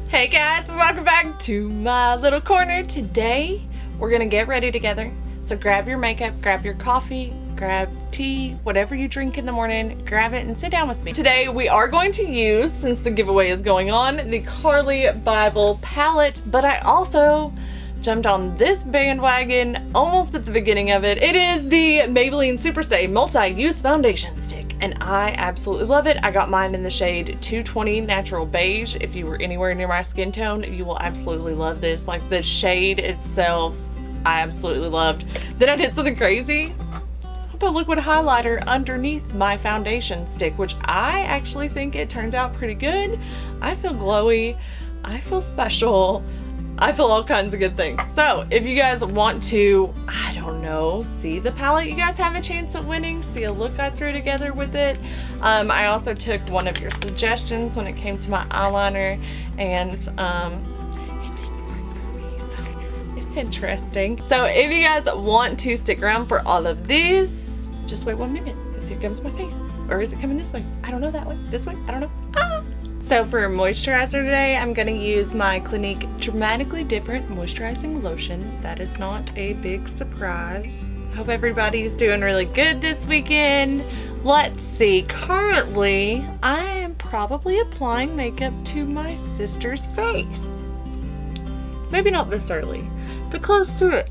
Hey guys, welcome back to my little corner. Today we're gonna get ready together. So grab your makeup, grab your coffee, grab tea, whatever you drink in the morning, grab it and sit down with me. Today we are going to use, since the giveaway is going on, the Carli Bybel palette, but I also jumped on this bandwagon almost at the beginning of it. It is the Maybelline SuperStay multi-use foundation stick, and I absolutely love it. I got mine in the shade 220 Natural Beige. If you were anywhere near my skin tone, you will absolutely love this. Like, the shade itself, I absolutely loved. Then I did something crazy. I put liquid highlighter underneath my foundation stick, which I actually think it turned out pretty good. I feel glowy. I feel special. I feel all kinds of good things. So if you guys want to, I don't know, see the palette you guys have a chance at winning, see a look I threw together with it. I also took one of your suggestions when it came to my eyeliner, and it didn't work for me, so it's interesting. So if you guys want to stick around for all of these, just wait 1 minute, because here comes my face. Or is it coming this way? I don't know, that way, this way, I don't know. Ah! So for moisturizer today, I'm going to use my Clinique Dramatically Different Moisturizing Lotion. That is not a big surprise. Hope everybody's doing really good this weekend. Let's see, currently I am probably applying makeup to my sister's face. Maybe not this early, but close to it.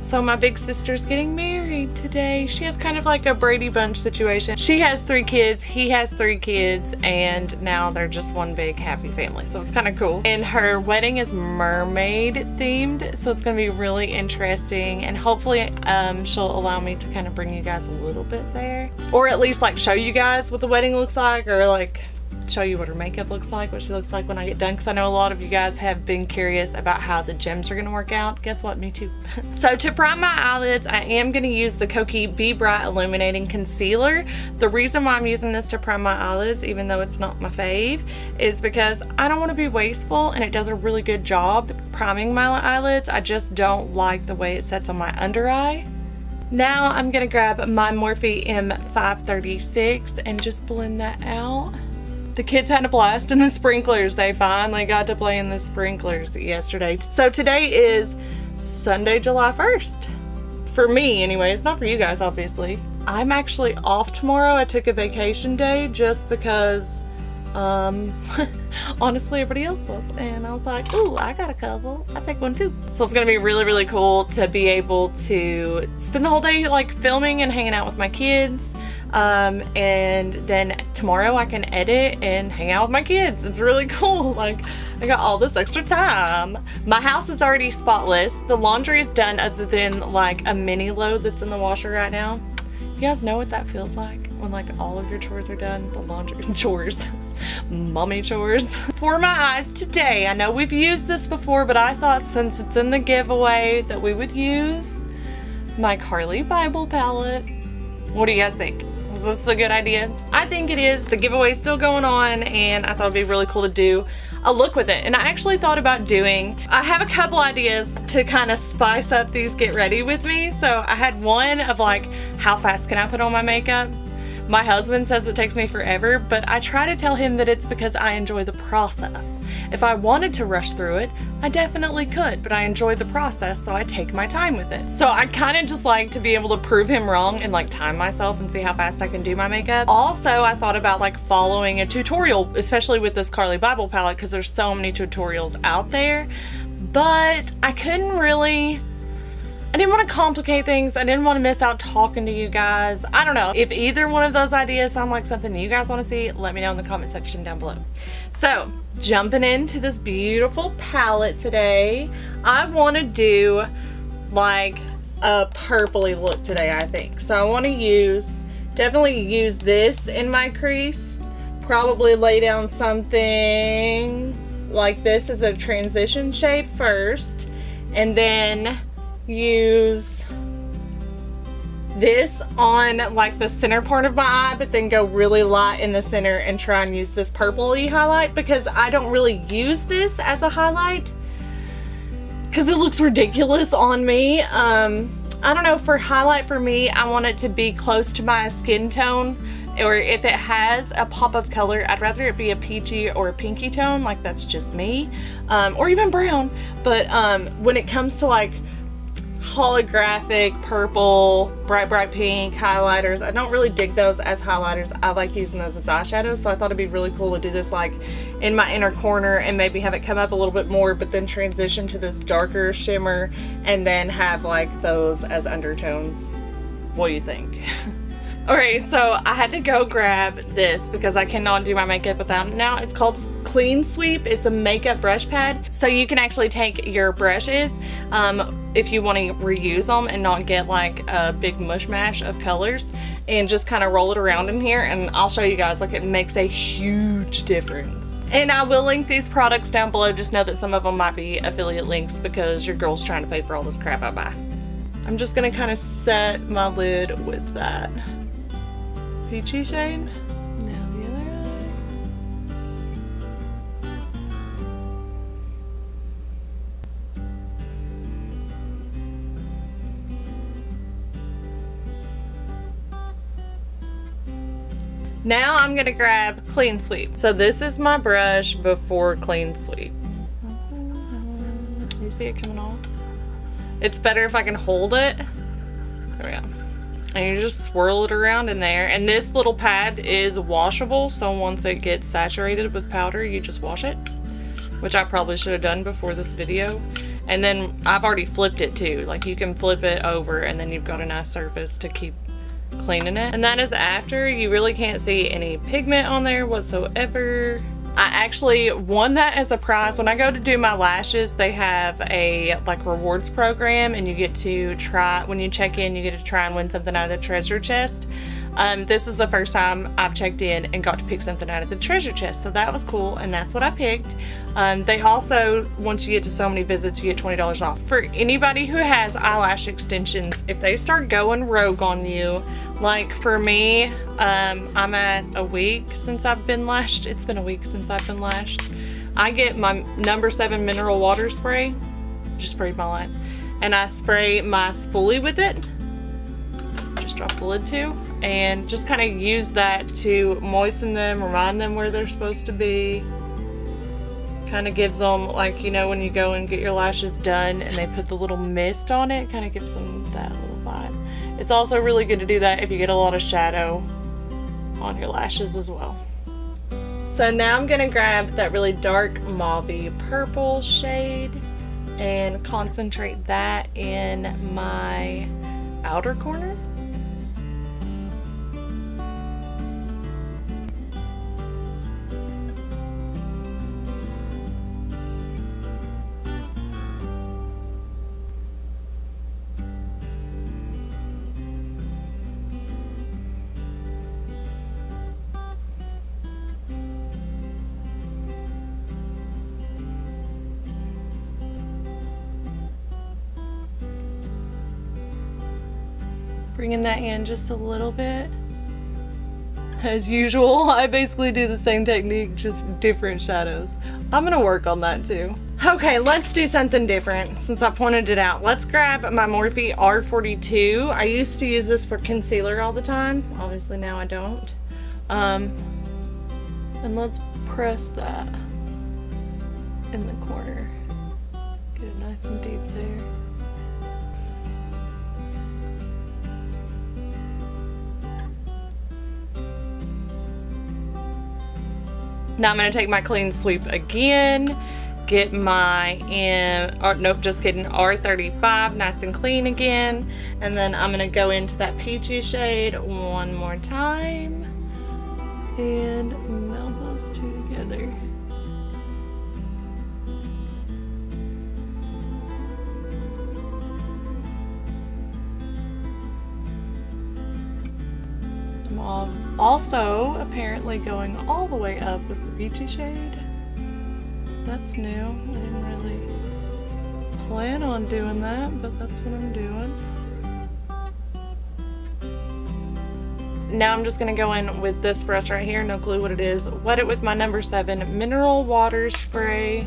So my big sister's getting married today. She has kind of like a Brady Bunch situation. She has 3 kids, he has 3 kids, and now they're just one big happy family. So it's kind of cool. And her wedding is mermaid themed, so it's gonna be really interesting. And hopefully she'll allow me to kind of bring you guys a little bit there. Or at least like show you guys what the wedding looks like, or like show you what her makeup looks like, what she looks like when I get done, because I know a lot of you guys have been curious about how the gems are going to work out. Guess what? Me too. So to prime my eyelids, I am going to use the Kokie Be Bright Illuminating Concealer. The reason why I'm using this to prime my eyelids, even though it's not my fave, is because I don't want to be wasteful, and it does a really good job priming my eyelids. I just don't like the way it sets on my under eye. Now I'm going to grab my Morphe M536 and just blend that out. The kids had a blast in the sprinklers. They finally got to play in the sprinklers yesterday. So today is Sunday, July 1st. For me anyways, not for you guys obviously. I'm actually off tomorrow. I took a vacation day just because honestly everybody else was, and I was like, ooh, I got a couple, I'll take one too. So it's gonna be really, really cool to be able to spend the whole day like filming and hanging out with my kids. And then tomorrow I can edit and hang out with my kids. It's really cool. Like, I got all this extra time. My house is already spotless. The laundry is done other than like a mini load that's in the washer right now. You guys know what that feels like when like all of your chores are done? The laundry chores. Mommy chores. For my eyes today, I know we've used this before, but I thought since it's in the giveaway that we would use my Carli Bybel palette. What do you guys think? Is this a good idea? I think it is. The giveaway is still going on, and I thought it'd be really cool to do a look with it. And I actually thought about I have a couple ideas to kind of spice up these get ready with me. So I had one of like, how fast can I put on my makeup? My husband says it takes me forever, but I try to tell him that it's because I enjoy the process. If I wanted to rush through it, I definitely could, but I enjoy the process, so I take my time with it. So I kind of just like to be able to prove him wrong and like time myself and see how fast I can do my makeup. Also, I thought about like following a tutorial, especially with this Carli Bybel palette, because there's so many tutorials out there, but I couldn't really, I didn't want to complicate things. I didn't want to miss out talking to you guys. I don't know. If either one of those ideas sound like something you guys want to see, let me know in the comment section down below. So, jumping into this beautiful palette today, I want to do like a purpley look today, I think. So I want to definitely use this in my crease. Probably lay down something like this as a transition shade first, and then use this on like the center part of my eye, but then go really light in the center and try and use this purpley highlight, because I don't really use this as a highlight because it looks ridiculous on me. I don't know, for highlight for me, I want it to be close to my skin tone or if it has a pop of color, I'd rather it be a peachy or a pinky tone, like that's just me, or even brown. But when it comes to like holographic purple, bright pink highlighters, I don't really dig those as highlighters. I like using those as eyeshadows, so I thought it'd be really cool to do this like in my inner corner and maybe have it come up a little bit more, but then transition to this darker shimmer and then have like those as undertones. What do you think? Alright, so I had to go grab this because I cannot do my makeup without it now. It's called Clean Sweep. It's a makeup brush pad. So you can actually take your brushes if you want to reuse them and not get like a big mush mash of colors, and just kind of roll it around in here, and I'll show you guys, like, it makes a huge difference. And I will link these products down below. Just know that some of them might be affiliate links because your girl's trying to pay for all this crap I buy. I'm just going to kind of set my lid with that peachy shade. Now the other eye. Now I'm gonna grab Clean Sweep. So this is my brush before Clean Sweep. You see it coming off? It's better if I can hold it. There we go. And you just swirl it around in there. And this little pad is washable, so once it gets saturated with powder, you just wash it, which I probably should have done before this video. And then I've already flipped it too. Like, you can flip it over and then you've got a nice surface to keep cleaning it. And that is after. You really can't see any pigment on there whatsoever. I actually won that as a prize. When I go to do my lashes, they have a like rewards program, and you get to try, when you check in, you get to try and win something out of the treasure chest. This is the first time I've checked in and got to pick something out of the treasure chest, so that was cool, and that's what I picked. They also, once you get to so many visits, you get $20 off. For anybody who has eyelash extensions, if they start going rogue on you, like for me, I'm at a week since I've been lashed. It's been a week since I've been lashed. I get my No. 7 mineral water spray. Just sprayed my line. And I spray my spoolie with it. Just drop the lid too. And just kind of use that to moisten them, remind them where they're supposed to be. Kind of gives them, like, you know, when you go and get your lashes done and they put the little mist on it, kind of gives them that little vibe. It's also really good to do that if you get a lot of shadow on your lashes as well. So now I'm going to grab that really dark mauve-y purple shade and concentrate that in my outer corner. Bringing that in just a little bit. As usual, I basically do the same technique, just different shadows. I'm gonna work on that too. Okay, let's do something different since I pointed it out. Let's grab my Morphe R42. I used to use this for concealer all the time. Obviously now I don't. And let's press that in the corner. Get it nice and deep there. Now I'm going to take my Clean Sweep again, get my R35 nice and clean again, and then I'm going to go into that peachy shade one more time and meld those two together. I'm also apparently going all the way up with the peachy shade. That's new. I didn't really plan on doing that, but that's what I'm doing. Now I'm just going to go in with this brush right here, no clue what it is, wet it with my No. 7 mineral water spray,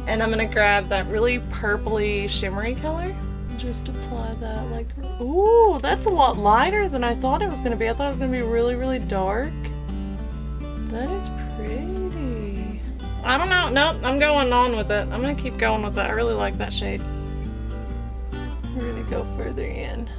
and I'm going to grab that really purpley shimmery color. just apply that like, ooh, that's a lot lighter than I thought it was gonna be. I thought it was gonna be really, really dark. That is pretty. I don't know. Nope, I'm going on with it. I'm gonna keep going with it. I really like that shade. We're gonna go further in.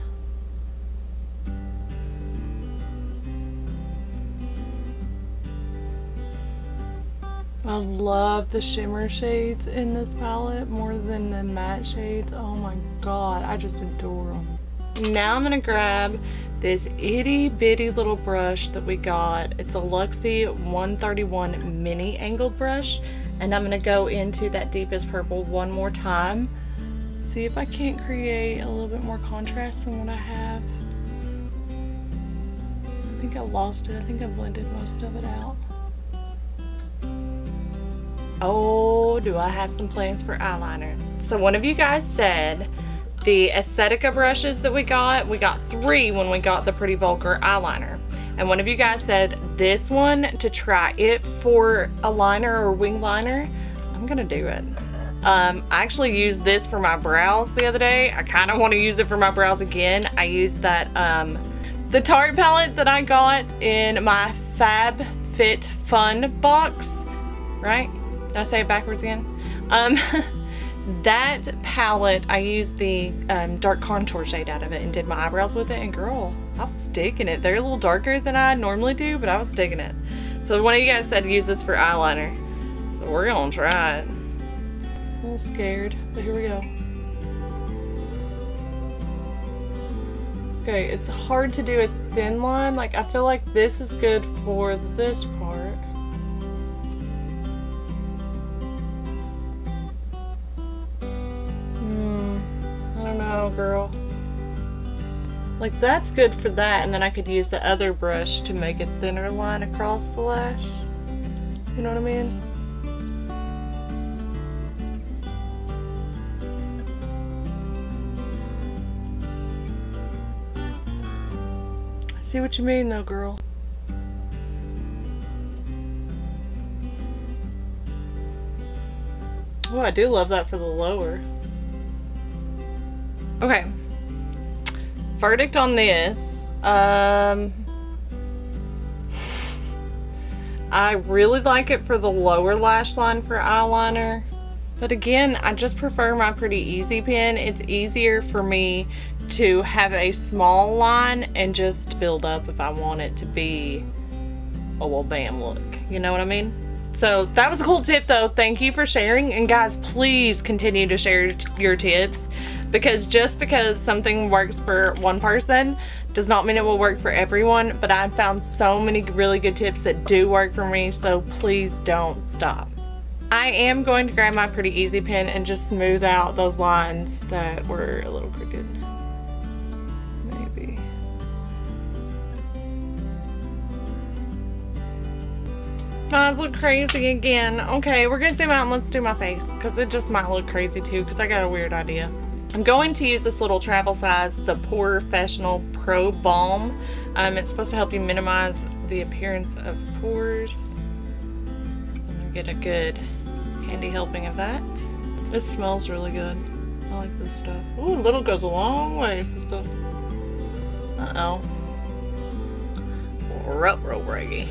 I love the shimmer shades in this palette more than the matte shades. Oh my god, I just adore them. Now I'm gonna grab this itty bitty little brush that we got. It's a Luxie 131 mini angled brush, and I'm gonna go into that deepest purple one more time. See if I can't create a little bit more contrast than what I have. I think I lost it. I think I blended most of it out. Oh, do I have some plans for eyeliner. So one of you guys said the Aesthetica brushes that we got 3 when we got the Pretty Vulgar eyeliner. And one of you guys said this one to try it for a liner or wing liner. I'm gonna do it. I actually used this for my brows the other day. I kind of want to use it for my brows again. I used that, the Tarte palette that I got in my Fab Fit Fun box, right? Did I say it backwards again? That palette, I used the dark contour shade out of it and did my eyebrows with it, and girl, I was digging it. They're a little darker than I normally do, but I was digging it. So one of you guys said use this for eyeliner. So we're gonna try it. A little scared, but here we go. Okay, it's hard to do a thin line. Like, I feel like this is good for this part. Girl, like that's good for that, and then I could use the other brush to make a thinner line across the lash. You know what I mean? I see what you mean though, girl. Oh, I do love that for the lower. Okay, verdict on this. I really like it for the lower lash line for eyeliner, but again, I just prefer my Pretty Easy pen. It's easier for me to have a small line and just build up if I want it to be a well bam look. You know what I mean? So that was a cool tip though. Thank you for sharing, and guys, please continue to share your tips. Because just because something works for one person does not mean it will work for everyone, but I've found so many really good tips that do work for me, so please don't stop. I am going to grab my Pretty Easy pen and just smooth out those lines that were a little crooked. Maybe. Eyes look crazy again. Okay, we're gonna zoom out and let's do my face, because it just might look crazy too, because I got a weird idea. I'm going to use this little travel size, the POREfessional Pro Balm. It's supposed to help you minimize the appearance of pores. I'm gonna get a good handy helping of that. This smells really good. I like this stuff. Ooh, little goes a long way, sister. Uh-oh. Real braggy.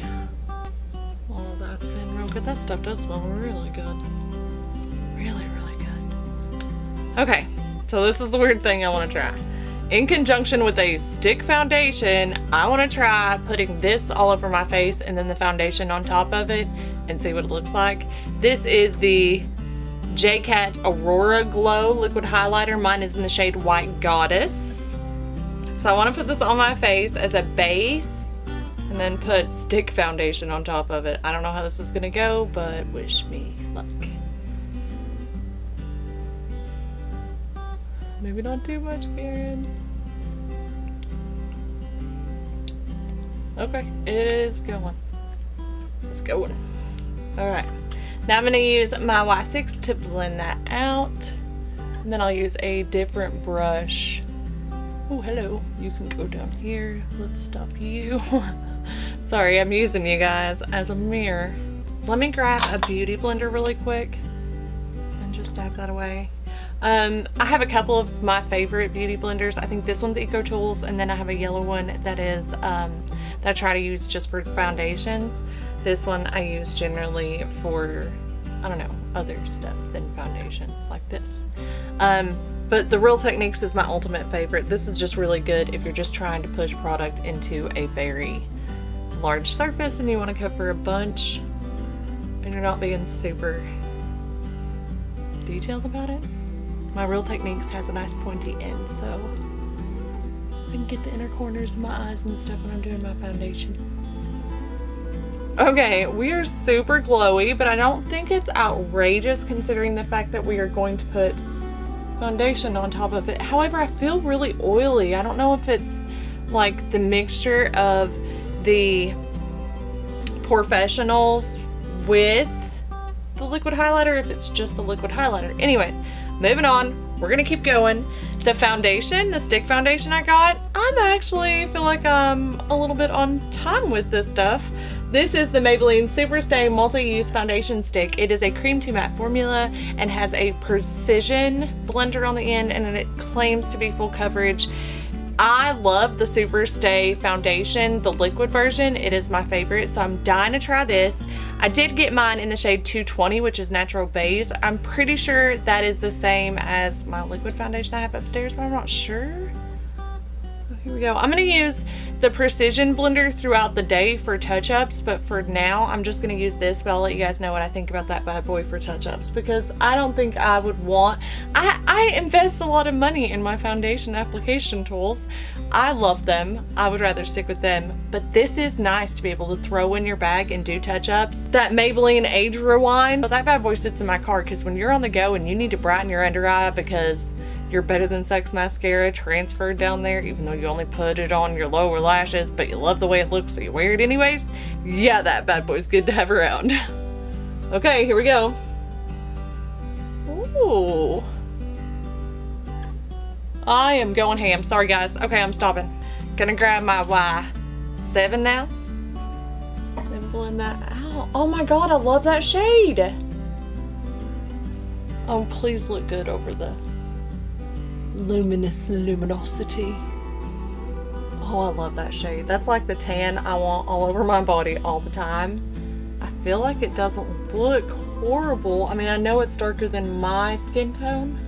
Oh, that's in real good. That stuff does smell really good. Really, really good. Okay. So this is the weird thing I want to try. In conjunction with a stick foundation, I want to try putting this all over my face and then the foundation on top of it and see what it looks like. This is the J-Cat Aurora Glow Liquid Highlighter. Mine is in the shade White Goddess. So I want to put this on my face as a base and then put stick foundation on top of it. I don't know how this is going to go, but wish me luck. Maybe not too much, Karen. Okay, it is going. It's going. Alright. Now I'm going to use my Y6 to blend that out. And then I'll use a different brush. Oh, hello. You can go down here. Let's stop you. Sorry, I'm using you guys as a mirror. Let me grab a beauty blender really quick and just dab that away. I have a couple of my favorite beauty blenders. I think this one's Eco Tools, and then I have a yellow one that is that I try to use just for foundations. This one I use generally for, I don't know, other stuff than foundations like this. But the Real Techniques is my ultimate favorite. This is just really good if you're just trying to push product into a very large surface and you want to cover a bunch and you're not being super detailed about it. My Real Techniques has a nice pointy end, so I can get the inner corners of my eyes and stuff when I'm doing my foundation. Okay, we are super glowy, but I don't think it's outrageous considering the fact that we are going to put foundation on top of it. However, I feel really oily. I don't know if it's like the mixture of the POREfessionals with the liquid highlighter, if it's just the liquid highlighter. Anyways, moving on, we're gonna keep going. The foundation, the stick foundation I got, I'm actually feel like I'm a little bit on time with this stuff. This is the Maybelline SuperStay Multi-Use Foundation Stick. It is a cream to matte formula and has a precision blender on the end, and it claims to be full coverage. I love the SuperStay foundation, the liquid version. It is my favorite, so I'm dying to try this. I did get mine in the shade 220, which is natural beige. I'm pretty sure that is the same as my liquid foundation I have upstairs, but I'm not sure. Oh, here we go. I'm going to use the precision blender throughout the day for touch-ups, but for now I'm just going to use this, but I'll let you guys know what I think about that bad boy for touch-ups, because I don't think I would want, I invest a lot of money in my foundation application tools. I love them. I would rather stick with them, but this is nice to be able to throw in your bag and do touch-ups. That Maybelline Age Rewind, but that bad boy sits in my car because when you're on the go and you need to brighten your under eye because your Better Than Sex mascara transferred down there, even though you only put it on your lower lashes, but you love the way it looks so you wear it anyways. Yeah, that bad boy's good to have around. Okay, here we go. Ooh. I am going ham. Sorry guys. Okay, I'm stopping. Gonna grab my Y7 now. Then blend that out. Oh my god, I love that shade. Oh, please look good over the luminosity. Oh, I love that shade. That's like the tan I want all over my body all the time. I feel like it doesn't look horrible. I mean, I know it's darker than my skin tone,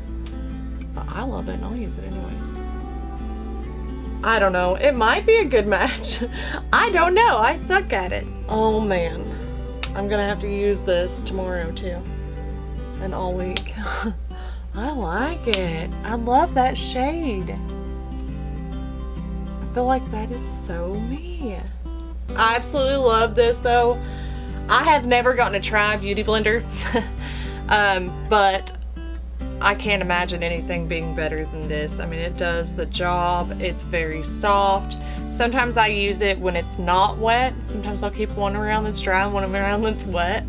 but I love it and I'll use it anyways. I don't know. It might be a good match. I don't know. I suck at it. Oh man. I'm gonna have to use this tomorrow too. And all week. I like it. I love that shade. I feel like that is so me. I absolutely love this though. I have never gotten to try a beauty blender, but I can't imagine anything being better than this. I mean, it does the job. It's very soft. Sometimes I use it when it's not wet. Sometimes I'll keep one around that's dry and one around that's wet,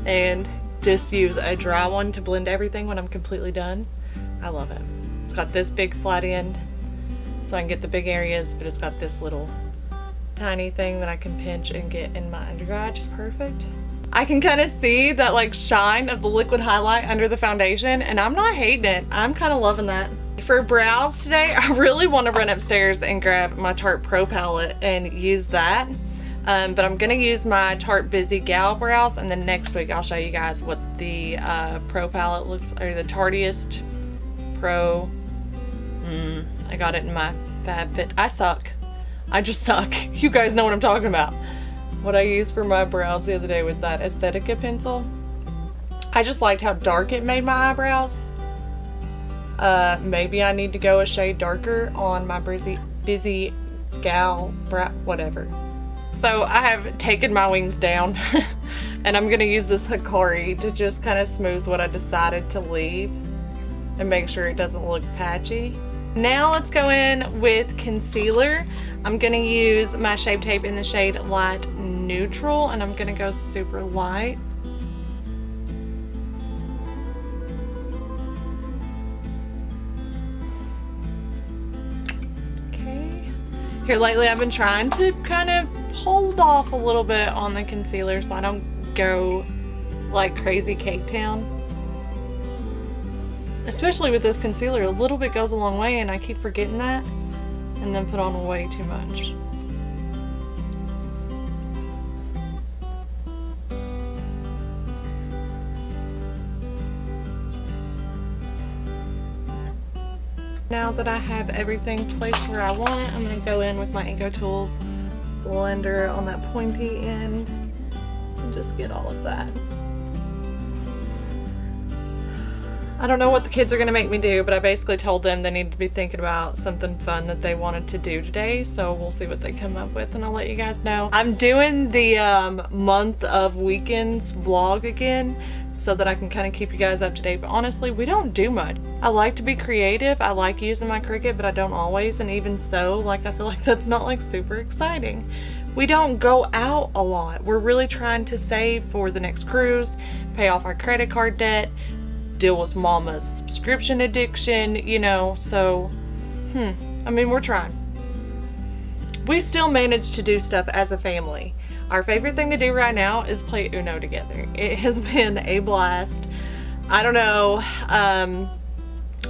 and just use a dry one to blend everything when I'm completely done. I love it. It's got this big flat end so I can get the big areas, but it's got this little tiny thing that I can pinch and get in my under eye just perfect. I can kind of see that like shine of the liquid highlight under the foundation, and I'm not hating it. I'm kind of loving that. For brows today, I really want to run upstairs and grab my Tarte Pro palette and use that. But I'm gonna use my Tarte Busy Gal brows, and then next week I'll show you guys what the Pro palette looks, or the Tarteist Pro. I got it in my FabFit. I suck. I just suck. You guys know what I'm talking about. What I used for my brows the other day with that Aesthetica pencil. I just liked how dark it made my eyebrows. Maybe I need to go a shade darker on my Busy Gal brow, whatever. So I have taken my wings down and I'm gonna use this Hikari to just kind of smooth what I decided to leave and make sure it doesn't look patchy. Now let's go in with concealer. I'm gonna use my Shape Tape in the shade Light Neutral, and I'm gonna go super light. Okay. Here lately I've been trying to kind of hold off a little bit on the concealer so I don't go like crazy Cake Town. especially with this concealer, a little bit goes a long way, and I keep forgetting that and then put on way too much. Now that I have everything placed where I want it, I'm going to go in with my Eco Tools blender on that pointy end and just get all of that. I don't know what the kids are going to make me do, but I basically told them they need to be thinking about something fun that they wanted to do today, so we'll see what they come up with and I'll let you guys know. I'm doing the month of weekends vlog again so that I can kind of keep you guys up to date, but honestly, we don't do much. I like to be creative, I like using my Cricut, but I don't always, and even so, like, I feel like that's not like super exciting. We don't go out a lot. We're really trying to save for the next cruise, pay off our credit card debt, deal with mama's subscription addiction, you know, so, I mean, we're trying. We still manage to do stuff as a family. Our favorite thing to do right now is play Uno together. It has been a blast. I don't know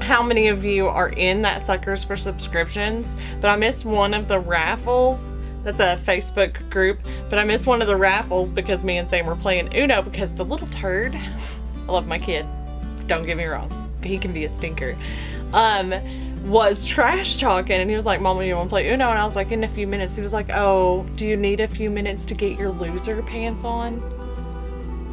how many of you are in that Suckers for Subscriptions, but I missed one of the raffles. That's a Facebook group, but I missed one of the raffles because me and Sam were playing Uno because the little turd, I love my kid, don't get me wrong, he can be a stinker, was trash talking, and he was like, Mama, you want to play Uno? And I was like, in a few minutes. He was like, oh, do you need a few minutes to get your loser pants on?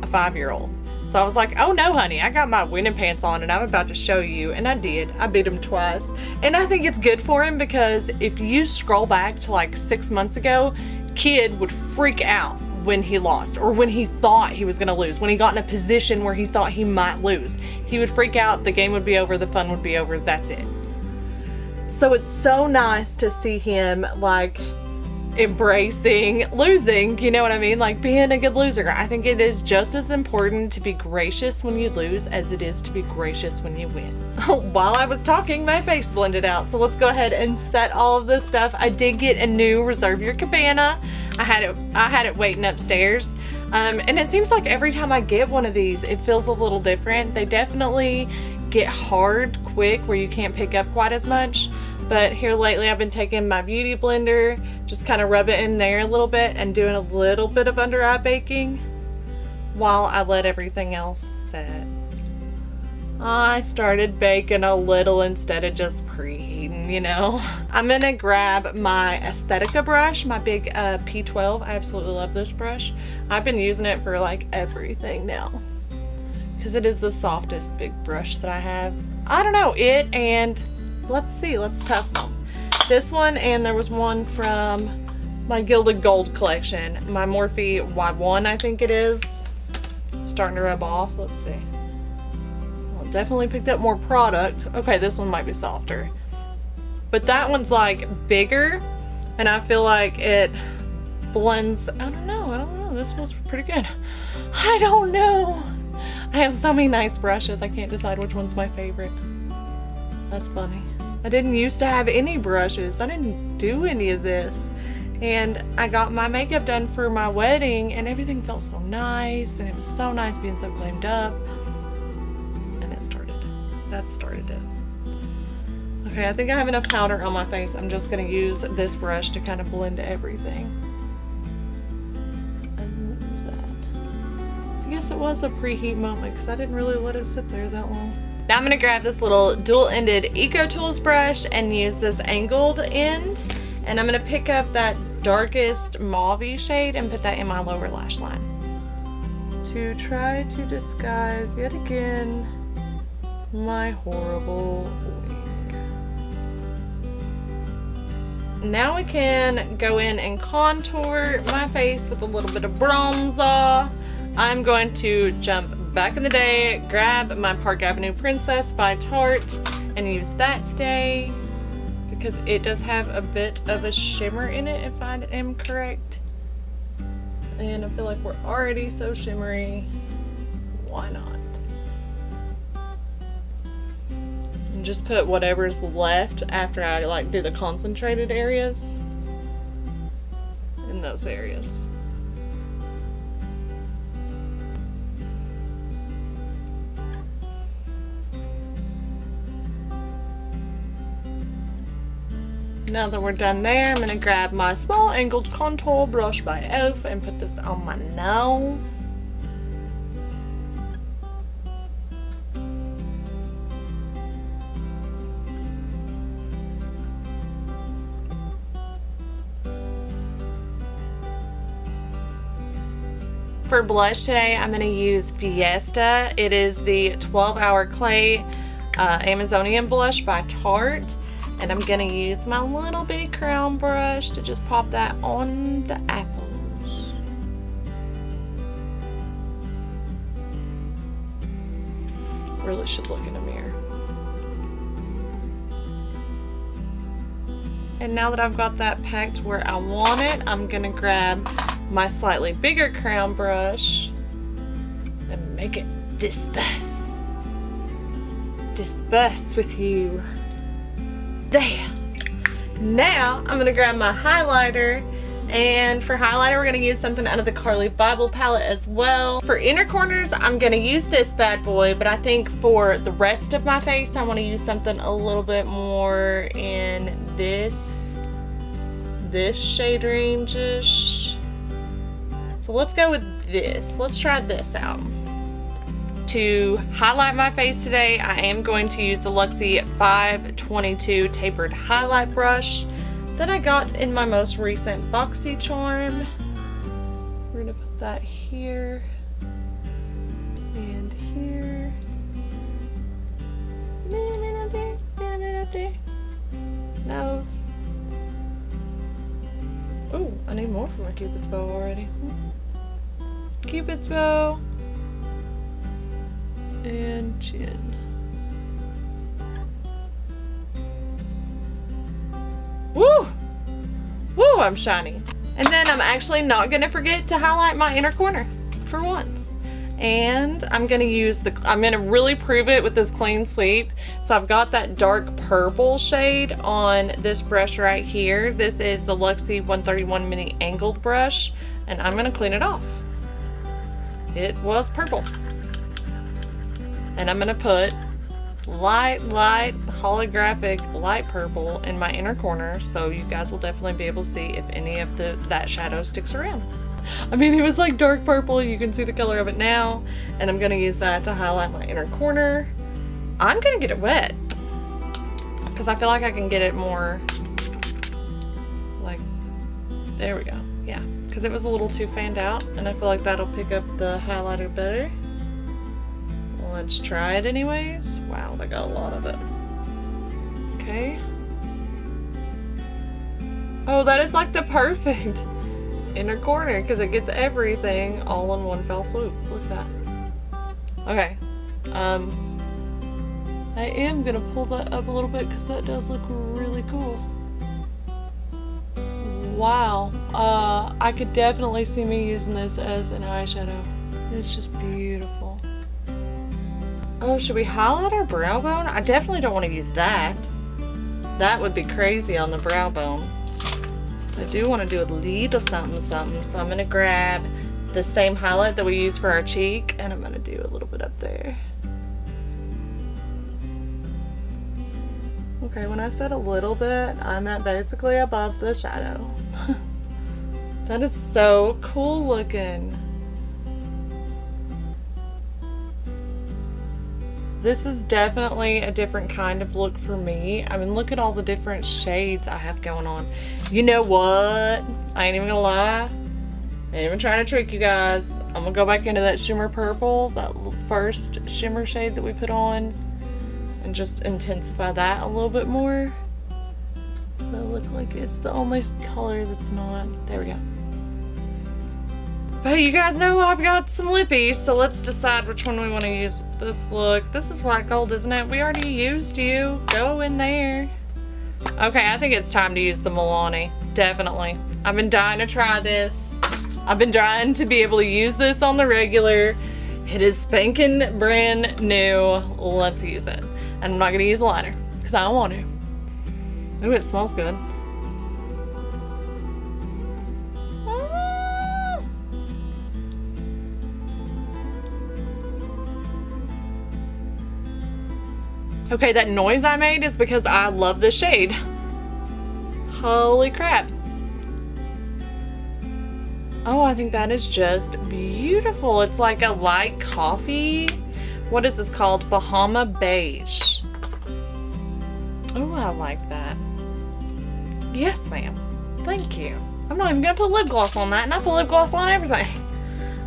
A 5-year-old. So I was like, oh no honey, I got my winning pants on and I'm about to show you, and I did. I beat him twice, and I think it's good for him because if you scroll back to like 6 months ago, kid would freak out when he lost, or when he thought he was gonna lose, when he got in a position where he thought he might lose. He would freak out, the game would be over, the fun would be over, that's it. So it's so nice to see him like embracing losing, you know what I mean? Like being a good loser. I think it is just as important to be gracious when you lose as it is to be gracious when you win. While I was talking, my face blended out. So let's go ahead and set all of this stuff. I did get a new Reserve Your Cabana. I had it waiting upstairs. And it seems like every time I get one of these, it feels a little different. They definitely get hard quick where you can't pick up quite as much. But here lately I've been taking my beauty blender, just kind of rub it in there a little bit and doing a little bit of under eye baking while I let everything else set. I started baking a little instead of just preheating, you know. I'm gonna grab my Aesthetica brush, my big P12. I absolutely love this brush. I've been using it for like everything now because it is the softest big brush that I have. I don't know, it and let's see, let's test them. This one, and there was one from my Gilded Gold collection, my Morphe Y1 I think it is. Starting to rub off, let's see. Well, definitely picked up more product. Okay, this one might be softer. But that one's like bigger, and I feel like it blends, I don't know, this feels pretty good. I don't know. I have so many nice brushes, I can't decide which one's my favorite. That's funny. I didn't used to have any brushes. I didn't do any of this. And I got my makeup done for my wedding and everything felt so nice, and it was so nice being so glammed up. And that started it. Okay, I think I have enough powder on my face. I'm just gonna use this brush to kind of blend everything. And that. I guess it was a preheat moment because I didn't really let it sit there that long. Now I'm going to grab this little dual-ended Eco Tools brush and use this angled end, and I'm going to pick up that darkest mauve shade and put that in my lower lash line to try to disguise yet again my horrible wing. Now we can go in and contour my face with a little bit of bronzer. I'm going to jump back in the day, grab my Park Avenue Princess by Tarte and use that today because it does have a bit of a shimmer in it if I am correct. And I feel like we're already so shimmery, why not? And just put whatever's left after I like do the concentrated areas in those areas. Now that we're done there, I'm gonna grab my small angled contour brush by e.l.f. and put this on my nose. For blush today, I'm going to use Fiesta. It is the 12-Hour Clay Amazonian blush by Tarte. And I'm going to use my little bitty crown brush to just pop that on the apples. Really should look in a mirror. And now that I've got that packed where I want it, I'm going to grab my slightly bigger crown brush and make it disperse with you. There. Now I'm gonna grab my highlighter, and for highlighter we're gonna use something out of the Carli Bybel palette as well. For inner corners I'm gonna use this bad boy, but I think for the rest of my face I want to use something a little bit more in this shade range-ish. So let's go with this. Let's try this out. To highlight my face today, I am going to use the Luxie 522 tapered highlight brush that I got in my most recent BoxyCharm. We're gonna put that here and here. Nose. Oh, I need more for my Cupid's bow already. Cupid's bow and chin. Woo! Woo, I'm shiny. And then I'm actually not gonna forget to highlight my inner corner for once. And I'm gonna really prove it with this clean sweep. So I've got that dark purple shade on this brush right here. This is the Luxie 131 mini angled brush, and I'm gonna clean it off. It was purple. And I'm gonna put light holographic light purple in my inner corner, so you guys will definitely be able to see if any of that shadow sticks around. I mean, it was like dark purple, you can see the color of it now, and I'm gonna use that to highlight my inner corner. I'm gonna get it wet because I feel like I can get it more like, there we go, yeah, because it was a little too fanned out, and I feel like that'll pick up the highlighter better. Let's try it anyways. Wow, they got a lot of it. Okay. Oh, that is like the perfect inner corner because it gets everything all in one fell swoop. Look at that. Okay. I am gonna pull that up a little bit because that does look really cool. Wow. I could definitely see me using this as an eyeshadow. It's just beautiful. Oh, should we highlight our brow bone? I definitely don't want to use that. That would be crazy on the brow bone. So I do want to do a little something. So I'm going to grab the same highlight that we use for our cheek, and I'm going to do a little bit up there. Okay, when I said a little bit, I meant basically above the shadow. That is so cool looking. This is definitely a different kind of look for me. I mean, look at all the different shades I have going on. You know what? I ain't even gonna lie. I ain't even trying to trick you guys. I'm gonna go back into that shimmer purple, that first shimmer shade that we put on, and just intensify that a little bit more. But it looks like it's the only color that's not. There we go. But you guys know I've got some lippies, so let's decide which one we want to use with this look. This is white gold, isn't it? We already used you. Go in there. Okay, I think it's time to use the Milani. Definitely. I've been dying to try this. I've been dying to be able to use this on the regular. It is spanking brand new. Let's use it. And I'm not going to use a liner because I don't want to. Ooh, it smells good. Okay, that noise I made is because I love this shade. Holy crap. Oh, I think that is just beautiful. It's like a light coffee. What is this called? Bahama Beige. Oh, I like that. Yes, ma'am. Thank you. I'm not even gonna put lip gloss on that, and I put lip gloss on everything.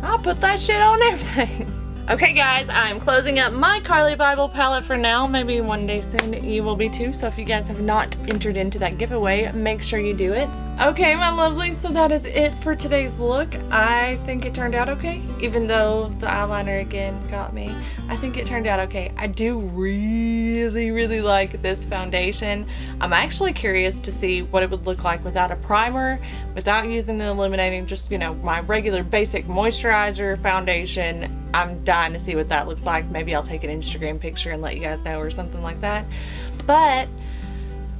I'll put that shit on everything. Okay guys, I'm closing up my Carli Bybel palette for now. Maybe one day soon you will be too. So if you guys have not entered into that giveaway, make sure you do it. Okay, my lovelies, so that is it for today's look. I think it turned out okay. Even though the eyeliner again got me, I think it turned out okay. I do really like this foundation. I'm actually curious to see what it would look like without a primer, without using the Illuminating, just, you know, my regular basic moisturizer foundation. I'm dying to see what that looks like. Maybe I'll take an Instagram picture and let you guys know or something like that. But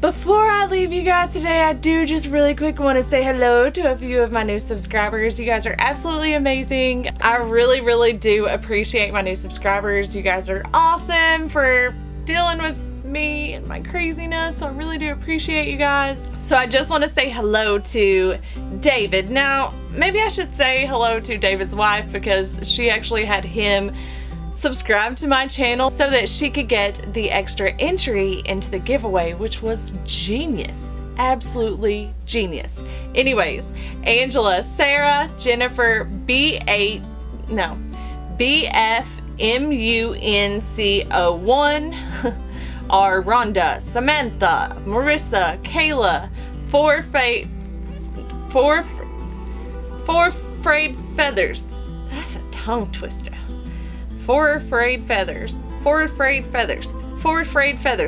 before I leave you guys today, I do just really quick want to say hello to a few of my new subscribers. You guys are absolutely amazing. I really do appreciate my new subscribers. You guys are awesome for dealing with me and my craziness, so I really do appreciate you guys. So I just want to say hello to David. Now, maybe I should say hello to David's wife, because she actually had him subscribe to my channel so that she could get the extra entry into the giveaway, which was genius. Absolutely genius. Anyways, Angela, Sarah, Jennifer, BFMUNCO1, are Rhonda, Samantha, Marissa, Kayla, Four Frayed Feathers. That's a tongue twister. Four Frayed Feathers.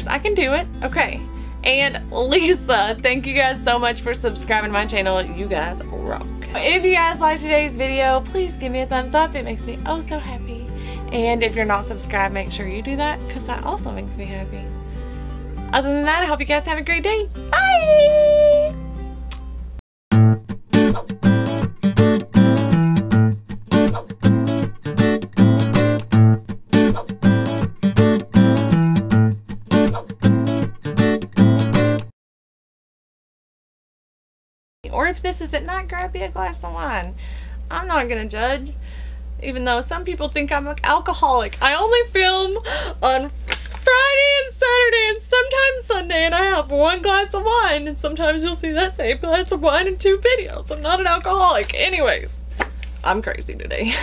I can do it. Okay. And Lisa, thank you guys so much for subscribing to my channel. You guys rock. If you guys liked today's video, please give me a thumbs up. It makes me oh so happy. And if you're not subscribed, make sure you do that, because that also makes me happy. Other than that, I hope you guys have a great day. Bye! Or if this isn't, not grab you a glass of wine. I'm not gonna judge. Even though some people think I'm an alcoholic. I only film on Friday and Saturday and sometimes Sunday, and I have one glass of wine, and sometimes you'll see that same glass of wine in 2 videos. I'm not an alcoholic. Anyways, I'm crazy today.